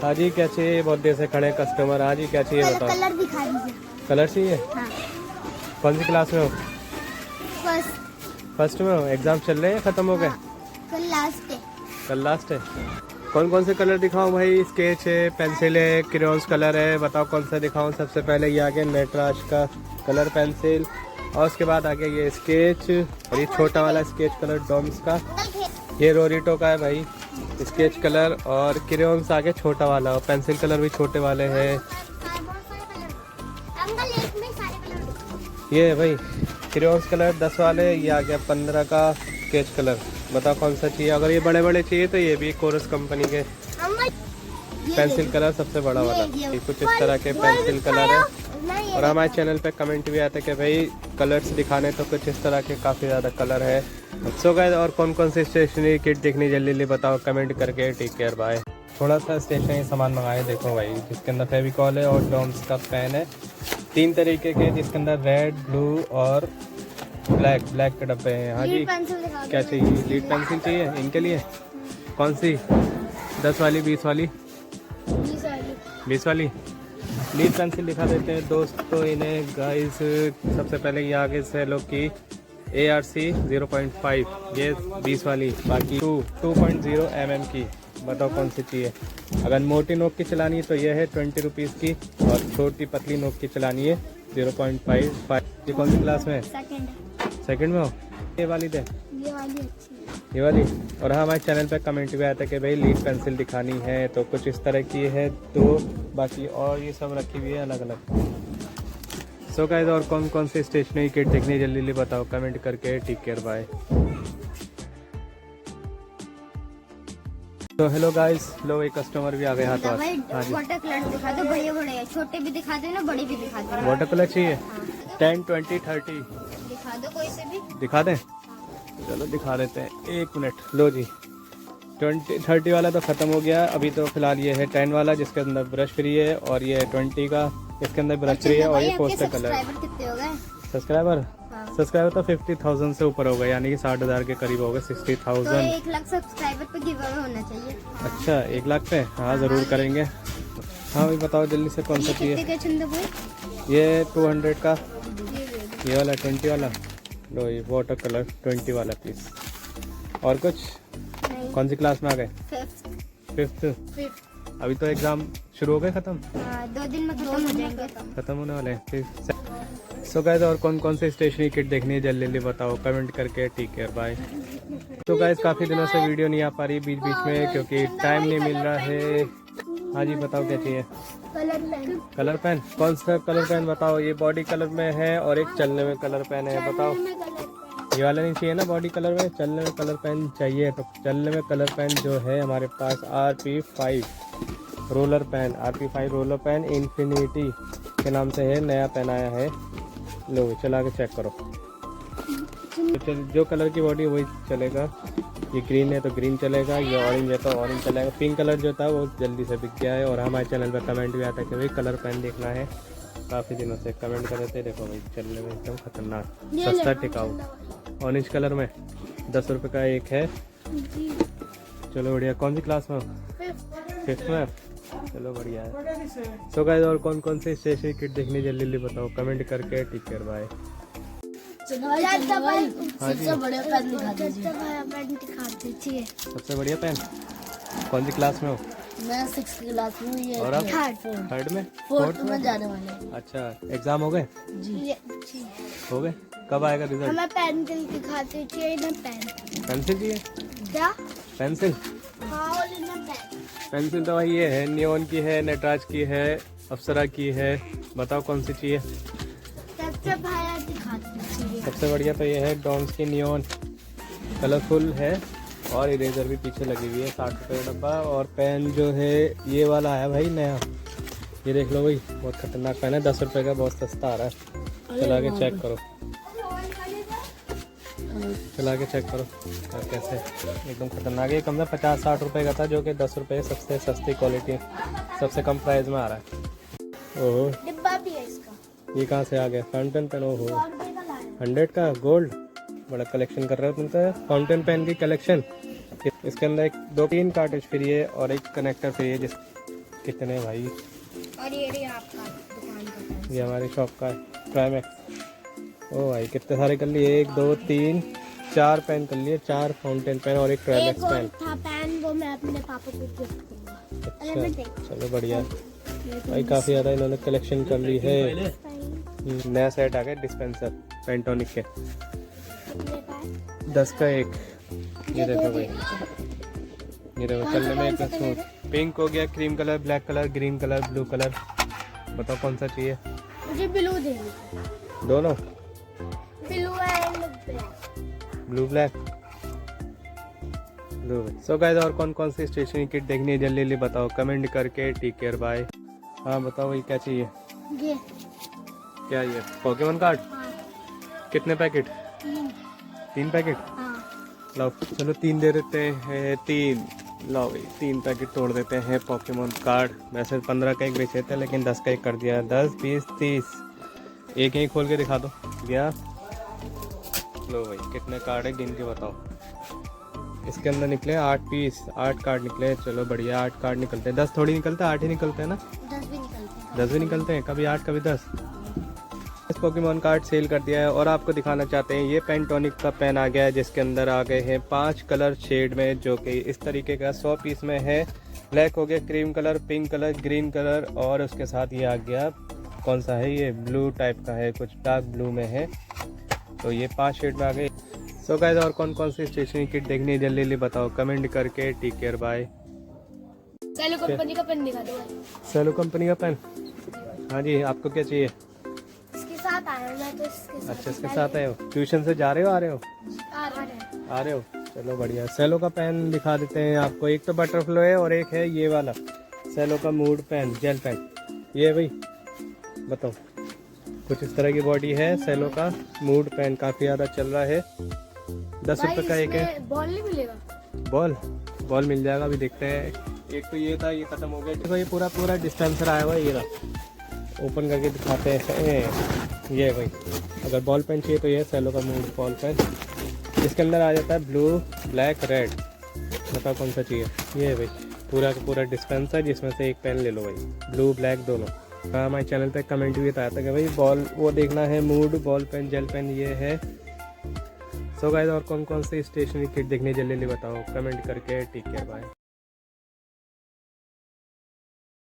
हाँ जी, क्या चाहिए? बहुत देर से खड़े कस्टमर। हाँ जी, क्या चाहिए बताओ। कलर दिखा दीजिए। कलर चाहिए? हाँ। कौन सी क्लास में हो? फर्स्ट। फर्स्ट में हो? एग्जाम चल रहे हैं या खत्म हो गए? हाँ, कल लास्ट है। कल लास्ट है। कौन कौन से कलर दिखाऊं भाई? स्केच है, पेंसिल है, क्रेयॉन्स कलर है, बताओ कौन सा दिखाऊं? सबसे पहले ये आगे नटराज का कलर पेंसिल, और उसके बाद आगे ये स्केच, और ये छोटा वाला स्केच कलर डॉम्स का, ये रोरिटो का है भाई स्केच कलर, और क्रेयॉन्स आगे छोटा वाला, और पेंसिल कलर भी छोटे वाले हैं। ये है भाई क्रेयॉन्स कलर 10 वाले, ये आ गया 15 का स्केच कलर। बताओ कौन सा चाहिए? अगर ये बड़े बड़े चाहिए तो ये भी कोरस कंपनी के पेंसिल कलर सबसे बड़ा वाला। ये कुछ इस तरह के पेंसिल कलर है। और हमारे चैनल पे कमेंट भी आते हैं कि भाई कलर्स दिखाने, तो कुछ इस तरह के काफ़ी ज़्यादा कलर है। सो गाइस, और कौन कौन सी स्टेशनरी किट देखनी जल्दी जल्दी बताओ कमेंट करके। Take care, bye. थोड़ा सा स्टेशनरी सामान मंगाए, देखो भाई, जिसके अंदर फेविकॉल है और डॉम्स का पेन है 3 तरीके के, जिसके अंदर रेड, ब्लू और ब्लैक के डब्बे हैं। हाँ जी, क्या चाहिए? लीड पेंसिल चाहिए इनके लिए? कौन सी? 10 वाली, 20 वाली? 20 वाली लीड पेंसिल दिखा देते हैं दोस्तों इन्हें गाइस। सबसे पहले ये आगे से लो की ARC 0.5, ये 20 वाली, बाकी 2.0 mm की। बताओ कौन सी चाहिए? अगर मोटी नोक की चलानी है तो ये है 20 रुपीज़ की, और छोटी पतली नोक की चलानी है 0.5। ये कौन सी क्लास में? सेकंड में हो? ये वाली दे, ये वाली अच्छी है। ये वाली। और हाँ, हमारे चैनल पे कमेंट भी आता है कि भाई लीड पेंसिल दिखानी है, तो कुछ इस तरह की है, तो बाकी और ये सब रखी हुई है अलग अलग। सो गाइस, और कौन कौन से स्टेशनरी किट देखनी जल्दी जल्दी बताओ कमेंट करके। Take care, bye. तो हेलो गाइस, लो एक कस्टमर भी आ गए हाथों हाथ। हाँ जी, वाटर कलर दिखा दो, बड़े बड़े छोटे भी दिखा दो ना, बड़े भी दिखा दो। वाटर कलर चाहिए? 10, 20, 30 दिखा दो, कोई से भी दिखा दें? चलो दिखा देते हैं, 1 मिनट। लो जी, 20, 30 वाला तो ख़त्म हो गया अभी, तो फिलहाल ये है 10 वाला, जिसके अंदर ब्रश फ्री है, और ये है 20 का, इसके अंदर ब्रश फ्री है, और ये पोस्टर कलर है। कितने हो गए सब्सक्राइबर? सब्सक्राइबर तो 50,000 से ऊपर हो गए, यानी कि 60,000 के करीब हो गए, 60,000। तो 1 लाख सब्सक्राइबर पे गिव अवे होना चाहिए। अच्छा, 1 लाख पे? हाँ ज़रूर करेंगे। हाँ भाई, बताओ जल्दी से कौन सा चाहिए? ये 200 का, ये वाला 20 वाला। लो ये वाटर कलर 20 वाला प्लीज। और कुछ? कौन सी क्लास में आ गए? 5th। अभी तो एग्जाम शुरू हो गए, खत्म? 2 दिन में खत्म हो जाएंगे। खत्म होने वाले हैं। सो गाइस, और कौन कौन से स्टेशनरी किट देखनी है जल्दी जल्दी बताओ कमेंट करके। Take care, bye. तो गाइस, काफ़ी दिनों से वीडियो नहीं आ पा रही बीच बीच में, क्योंकि टाइम नहीं मिल रहा है। हाँ जी, बताओ क्या चाहिए? Colour pen? कौन सा कलर पेन बताओ? ये बॉडी कलर में है, और एक चलने में कलर पेन है। बताओ, ये वाला नहीं चाहिए ना बॉडी कलर में? चलने में कलर पेन चाहिए। तो चलने में कलर पेन जो है हमारे पास RP5 roller pen, RP5 roller pen infinity के नाम से है, नया पेन आया है। लो चला के चेक करो, तो जो कलर की बॉडी वही चलेगा। ये ग्रीन है तो ग्रीन चलेगा, ये ऑरेंज है तो ऑरेंज चलेगा। पिंक कलर जो था वो जल्दी से बिक गया है। और हमारे चैनल पर कमेंट भी आता है कि भाई कलर पेन देखना है, काफ़ी दिनों से कमेंट कर रहे थे। देखो भाई, चलने में एकदम खतरनाक, सस्ता टिकाऊ, ऑरेंज कलर में 10 रुपये का एक है। चलो बढ़िया। कौन सी क्लास में हो? 5th में? चलो बढ़िया है। सो गाइस, और कौन कौन से स्टेशनरी किट देखनी जल्दी जल्दी बताओ कमेंट करके। Take care, bye. सबसे बढ़िया पेन दीजिए। सबसे बढ़िया पेन? कौन सी क्लास में हो? मैं 6th क्लास में हूँ। ये और अब? थर्ड में? 4th में जाने वाले हैं। अच्छा, एग्जाम हो गए? जी हो गए। कब आएगा रिजल्ट? हमें पेंसिल दिखाते चाहिए ना, पेंसिल चाहिए? क्या? पेंसिल? हाँ, पेंसिल तो भाई ये है, नियॉन की है, नटराज की है, अप्सरा की है। बताओ कौन सी चाहिए? सबसे बढ़िया तो ये है डॉम्स की नियॉन, कलरफुल है, और इरेजर भी पीछे लगी हुई है, 60 रुपये का डब्बा। और पेन जो है ये वाला आया भाई नया, ये देख लो भाई, बहुत खतरनाक पेन है, 10 रुपये का, बहुत सस्ता आ रहा है। चला के चेक करो, चला के चेक करो कैसे, एकदम खतरनाक है। कम से 50-60 रुपये का था, जो कि 10 रुपये सबसे सस्ती क्वालिटी, सबसे कम प्राइस में आ रहा है। ओहो, डिब्बा भी है इसका। ये कहाँ से आ गया? Fountain pen? ओहो, 100 का गोल्ड, बड़ा कलेक्शन कर रहे हो तुम तो, फाउंटेन पेन की कलेक्शन। इसके अंदर 2-3 कार्टेज फ्री है और एक कनेक्टर फ्री है, कितने भाई? और ये आपका दुकान का ये हमारी शॉप का है ट्राइमैक्स। ओ भाई कितने सारे कर लिए, 1 2 3 4 पेन कर लिए, 4 फाउंटेन पेन और एक ट्राइमैक्स एक और पेन। था पेन, वो मैं अपने पापा को गिफ्ट दूंगा। अच्छा चलो बढ़िया भाई, काफ़ी ज़्यादा इन्होंने कलेक्शन कर ली है। नया सेट आ गया डिस्पेंसर पेंटोनिक के, 10 का एक। ये देखो भाई, ये देखो चलने में एक स्मूथ। पिंक हो गया, cream colour, black colour, green colour, blue colour. बताओ कौन सा चाहिए? मुझे ब्लू दे दो। दोनों blue and black. Blue black blue. So guys, और कौन कौन सी स्टेशनरी किट देखनी है जल्दी जल्दी बताओ कमेंट करके। Take care, bye. हाँ बताओ भाई क्या चाहिए? ये क्या ये पोकेमोन कार्ड? हाँ, कितने पैकेट? 3 पैकेट? हाँ। लो चलो 3 दे देते हैं, 3 लो भाई, 3 पैकेट तोड़ देते हैं पोकेमोन कार्ड। वैसे 15 का एक बेचे थे लेकिन 10 का एक कर दिया। 10 20 30, एक ही खोल के दिखा दो गया। लो भाई कितने कार्ड है गिन के बताओ। इसके अंदर निकले 8 पीस, 8 कार्ड निकले। चलो बढ़िया, 8 कार्ड निकलते हैं। 10 थोड़ी निकलते हैं, 8 ही निकलते हैं ना। 10 भी निकलते हैं। 10 भी निकलते हैं, कभी 8 कभी 10। इस पोकेमोन कार्ड सेल कर दिया है। और आपको दिखाना चाहते हैं ये पेंटोनिक का पेन आ गया है, जिसके अंदर आ गए हैं 5 कलर शेड में, जो कि इस तरीके का 100 पीस में है। ब्लैक हो गया, cream colour, pink colour, green colour, और उसके साथ ये आ गया कौन सा है, ये ब्लू टाइप का है, कुछ डार्क ब्लू में है। तो ये 5 शेड में आ गए। सो गाइस, और कौन कौन सी स्टेशनरी किट देखनी है जल्दी जल्दी बताओ कमेंट करके। Take care, bye. Cello company का पेन दिखा दो। सेलो कंपनी का पेन? हाँ जी, आपको क्या चाहिए? इसके साथ आया हूं मैं तो इसके साथ। अच्छा इसके साथ आए हो? ट्यूशन से जा रहे हो, आ रहे हो? आ रहे हैं। आ रहे हो, चलो बढ़िया। सेलो का पेन दिखा देते हैं आपको। एक तो बटरफ्लाई है और एक है ये वाला सेलो का मूड पेन, जेल पेन। ये भाई बताओ, कुछ इस तरह की बॉडी है सेलो का मूड पेन, काफ़ी ज़्यादा चल रहा है। 10 रुपये का एक है। बॉल नहीं मिलेगा? बॉल मिल जाएगा, अभी देखते हैं। एक तो ये था, ये खत्म हो गया। देखो ये पूरा डिस्पेंसर आया हुआ है, ये रहा। ओपन करके दिखाते हैं। ये भाई, अगर बॉल पेन चाहिए तो ये सेलो का मूड बॉल पेन। इसके अंदर आ जाता है ब्लू, ब्लैक, रेड। बताओ कौन सा चाहिए? ये भाई पूरा डिस्पेंसर, जिसमें से एक पेन ले लो भाई, ब्लू ब्लैक दोनों। हाँ, हमारे चैनल पे कमेंट भी बताया था कि भाई बॉल वो देखना है, mood ball pen gel pen ये है। सो गाइस, और कौन कौन सी स्टेशनरी किट देखनी है जल्दी जल्दी बताओ कमेंट करके। Take care, bye.